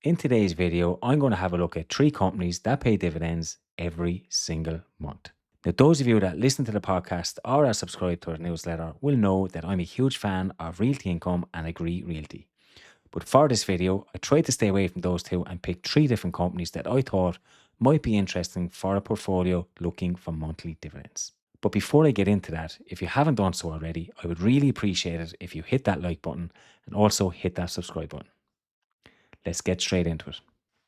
In today's video, I'm going to have a look at three companies that pay dividends every single month. Now, those of you that listen to the podcast or are subscribed to our newsletter will know that I'm a huge fan of Realty Income and Agree Realty. But for this video, I tried to stay away from those two and pick three different companies that I thought might be interesting for a portfolio looking for monthly dividends. But before I get into that, if you haven't done so already, I would really appreciate it if you hit that like button and also hit that subscribe button. Let's get straight into it.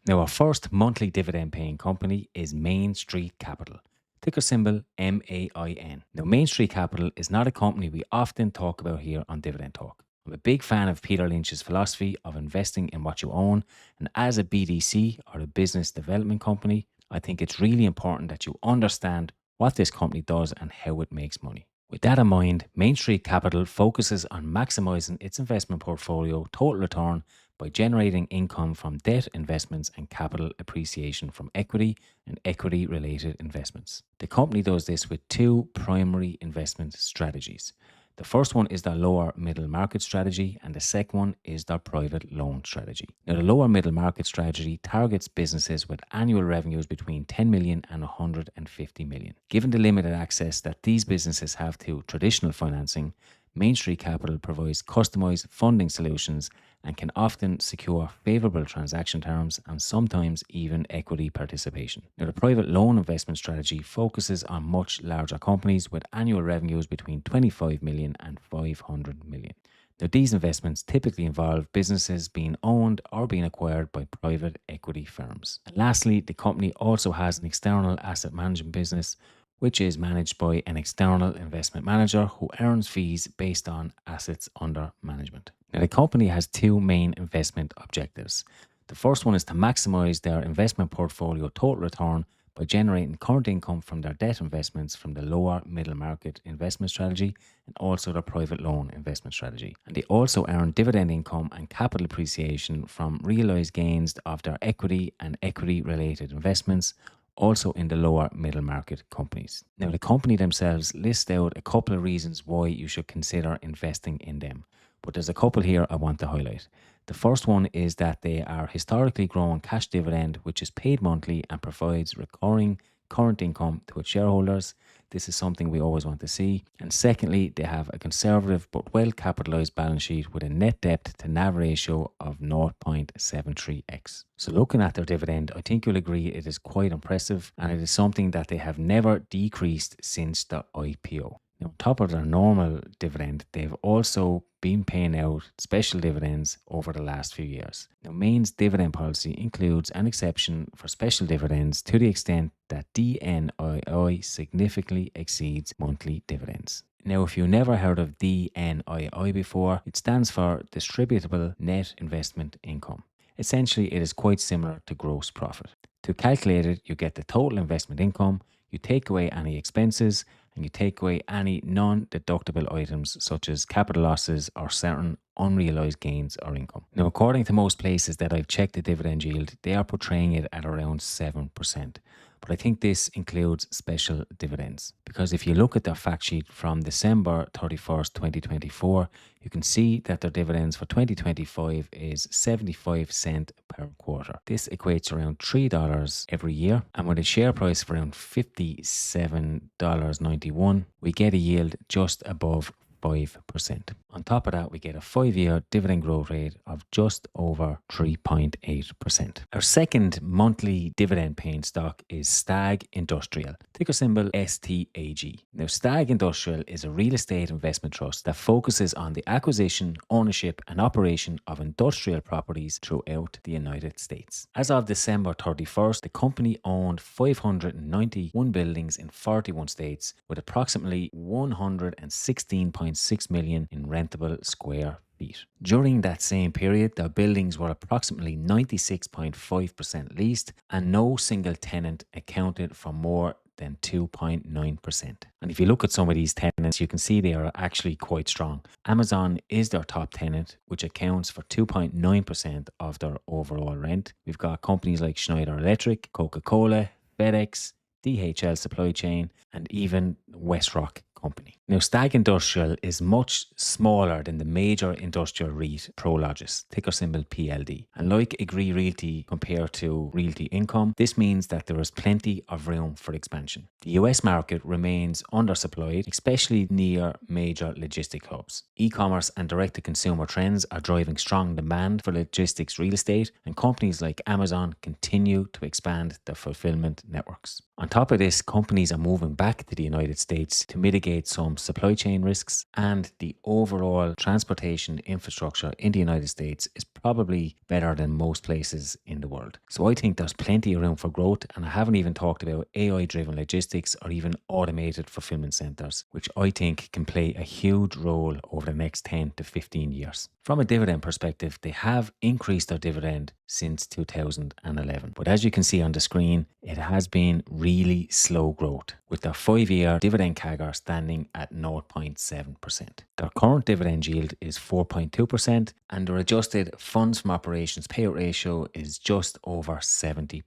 Now, our first monthly dividend paying company is Main Street Capital, ticker symbol MAIN. Now, Main Street Capital is not a company we often talk about here on Dividend Talk. I'm a big fan of Peter Lynch's philosophy of investing in what you own, and as a BDC or a business development company, I think it's really important that you understand what this company does and how it makes money. With that in mind, Main Street Capital focuses on maximizing its investment portfolio total return by generating income from debt investments and capital appreciation from equity and equity related investments. The company does this with two primary investment strategies. The first one is their lower middle market strategy, and the second one is their private loan strategy. Now, the lower middle market strategy targets businesses with annual revenues between 10 million and 150 million. Given the limited access that these businesses have to traditional financing, Main Street Capital provides customized funding solutions and can often secure favorable transaction terms and sometimes even equity participation. Now, the private loan investment strategy focuses on much larger companies with annual revenues between 25 million and 500 million. Now, these investments typically involve businesses being owned or being acquired by private equity firms. And lastly, the company also has an external asset management business, which is managed by an external investment manager who earns fees based on assets under management. Now, the company has two main investment objectives. The first one is to maximize their investment portfolio total return by generating current income from their debt investments from the lower middle market investment strategy and also their private loan investment strategy. And they also earn dividend income and capital appreciation from realized gains of their equity and equity related investments, also in the lower middle market companies. Now, the company themselves list out a couple of reasons why you should consider investing in them, but there's a couple here I want to highlight. The first one is that they are historically growing cash dividend, which is paid monthly and provides recurring current income to its shareholders. This is something we always want to see. And secondly, they have a conservative but well capitalized balance sheet with a net debt to NAV ratio of 0.73x. So looking at their dividend, I think you'll agree it is quite impressive, and it is something that they have never decreased since the IPO. Now, on top of their normal dividend, they've also been paying out special dividends over the last few years. Now, Main's dividend policy includes an exception for special dividends to the extent that DNII significantly exceeds monthly dividends. Now, if you never heard of DNII before, it stands for Distributable Net Investment Income. Essentially, it is quite similar to gross profit. To calculate it, you get the total investment income, you take away any expenses, and you take away any non-deductible items such as capital losses or certain unrealized gains or income. Now, according to most places that I've checked the dividend yield, they are portraying it at around 7%. But I think this includes special dividends, because if you look at their fact sheet from December 31st, 2024, you can see that their dividends for 2025 is 75 cents per quarter. This equates around $3 every year, and with a share price of around $57.91, we get a yield just above 5%. On top of that, we get a 5-year dividend growth rate of just over 3.8%. Our second monthly dividend paying stock is Stag Industrial, ticker symbol STAG. Now, Stag Industrial is a real estate investment trust that focuses on the acquisition, ownership, and operation of industrial properties throughout the United States. As of December 31st, the company owned 591 buildings in 41 states with approximately 116.6 million in rentable square feet. During that same period, their buildings were approximately 96.5% leased, and no single tenant accounted for more than 2.9%. And if you look at some of these tenants, you can see they are actually quite strong. Amazon is their top tenant, which accounts for 2.9% of their overall rent. We've got companies like Schneider Electric, Coca-Cola, FedEx, DHL Supply Chain, and even WestRock Company. Now, Stag Industrial is much smaller than the major industrial REIT Prologis, ticker symbol PLD. And like Agree Realty compared to Realty Income, this means that there is plenty of room for expansion. The US market remains undersupplied, especially near major logistic hubs. E-commerce and direct-to-consumer trends are driving strong demand for logistics real estate, and companies like Amazon continue to expand their fulfillment networks. On top of this, companies are moving back to the United States to mitigate some supply chain risks, and the overall transportation infrastructure in the United States is probably better than most places in the world. So I think there's plenty of room for growth, and I haven't even talked about AI-driven logistics or even automated fulfillment centers, which I think can play a huge role over the next 10 to 15 years. From a dividend perspective, they have increased their dividend since 2011. But as you can see on the screen, it has been really slow growth, with their 5-year dividend CAGR standing at 0.7%. Their current dividend yield is 4.2%, and their adjusted funds from operations payout ratio is just over 70%.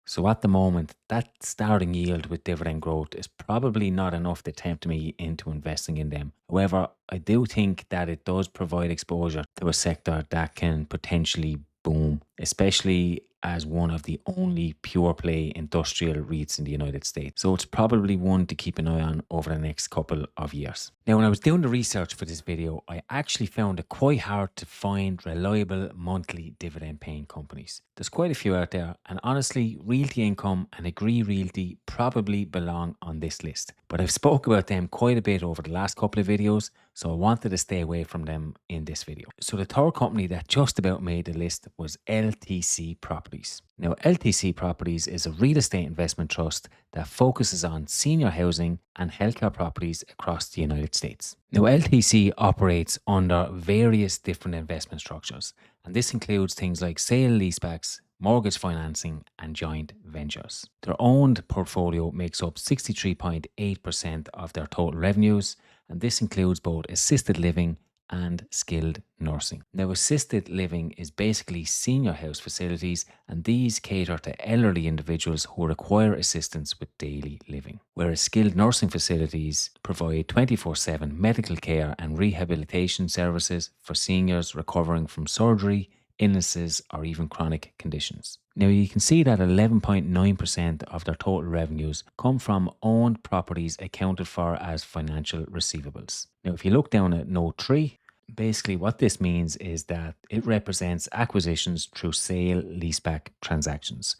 So at the moment, that starting yield with dividend growth is probably not enough to tempt me into investing in them. However, I do think that it does provide exposure to a sector that can potentially boom, especially as one of the only pure play industrial REITs in the United States. So it's probably one to keep an eye on over the next couple of years. Now, when I was doing the research for this video, I actually found it quite hard to find reliable monthly dividend paying companies. There's quite a few out there, and honestly, Realty Income and Agree Realty probably belong on this list. But I've spoke about them quite a bit over the last couple of videos, so I wanted to stay away from them in this video. So the third company that just about made the list was LTC Properties. Now, LTC Properties is a real estate investment trust that focuses on senior housing and healthcare properties across the United States. Now, LTC operates under various different investment structures, and this includes things like sale leasebacks, mortgage financing, and joint ventures. Their owned portfolio makes up 63.8% of their total revenues, and this includes both assisted living and skilled nursing. Now, assisted living is basically senior house facilities, and these cater to elderly individuals who require assistance with daily living, whereas skilled nursing facilities provide 24/7 medical care and rehabilitation services for seniors recovering from surgery, illnesses, or even chronic conditions. Now, you can see that 11.9% of their total revenues come from owned properties accounted for as financial receivables. Now, if you look down at note 3, basically what this means is that it represents acquisitions through sale leaseback transactions.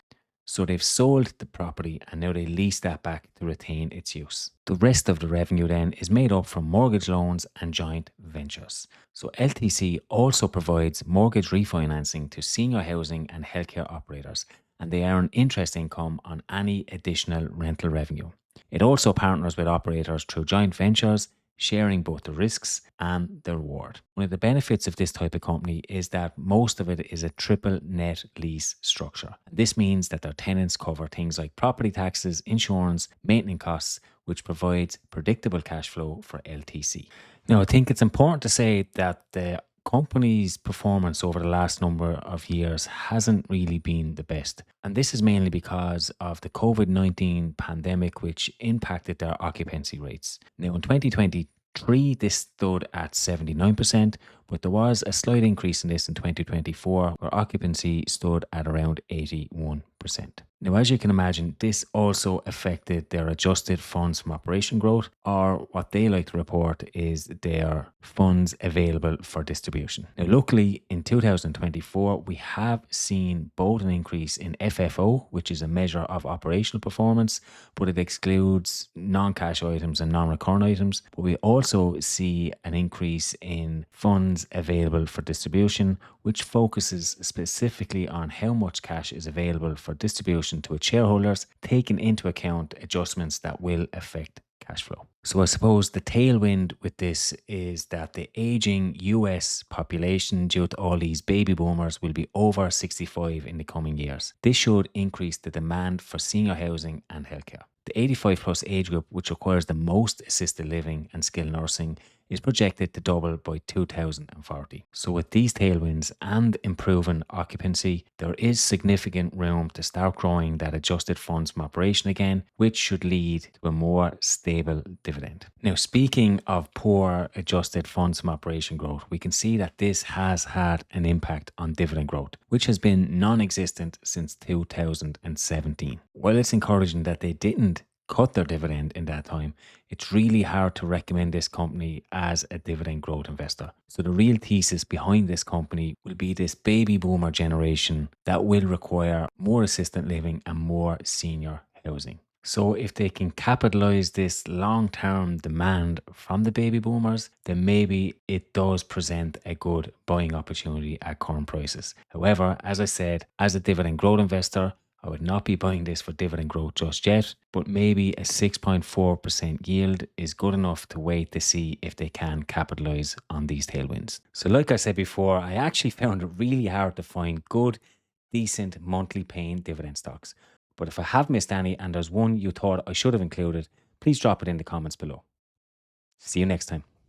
So they've sold the property and now they lease that back to retain its use. The rest of the revenue then is made up from mortgage loans and joint ventures. So LTC also provides mortgage refinancing to senior housing and healthcare operators, and they earn interest income on any additional rental revenue. It also partners with operators through joint ventures, sharing both the risks and the reward. One of the benefits of this type of company is that most of it is a triple net lease structure. This means that their tenants cover things like property taxes, insurance, maintenance costs, which provides predictable cash flow for LTC. Now, I think it's important to say that the company's performance over the last number of years hasn't really been the best. And this is mainly because of the COVID-19 pandemic, which impacted their occupancy rates. Now, in 2023, this stood at 79%, but there was a slight increase in this in 2024, where occupancy stood at around 81%. Now, as you can imagine, this also affected their adjusted funds from operation growth, or what they like to report is their funds available for distribution. Now, luckily, in 2024, we have seen both an increase in FFO, which is a measure of operational performance, but it excludes non-cash items and non-recurring items. But we also see an increase in funds available for distribution, which focuses specifically on how much cash is available for distribution to its shareholders, taking into account adjustments that will affect cash flow. So I suppose the tailwind with this is that the aging US population due to all these baby boomers will be over 65 in the coming years. This should increase the demand for senior housing and healthcare. The 85 plus age group, which requires the most assisted living and skilled nursing, is projected to double by 2040. So, with these tailwinds and improving occupancy, there is significant room to start growing that adjusted funds from operation again, which should lead to a more stable dividend. Now, speaking of poor adjusted funds from operation growth, we can see that this has had an impact on dividend growth, which has been non existent since 2017. While it's encouraging that they didn't cut their dividend in that time, it's really hard to recommend this company as a dividend growth investor. So the real thesis behind this company will be this baby boomer generation that will require more assisted living and more senior housing. So if they can capitalize this long-term demand from the baby boomers, then maybe it does present a good buying opportunity at current prices. However, as I said, as a dividend growth investor, I would not be buying this for dividend growth just yet, but maybe a 6.4% yield is good enough to wait to see if they can capitalize on these tailwinds. So like I said before, I actually found it really hard to find good, decent monthly paying dividend stocks. But if I have missed any and there's one you thought I should have included, please drop it in the comments below. See you next time.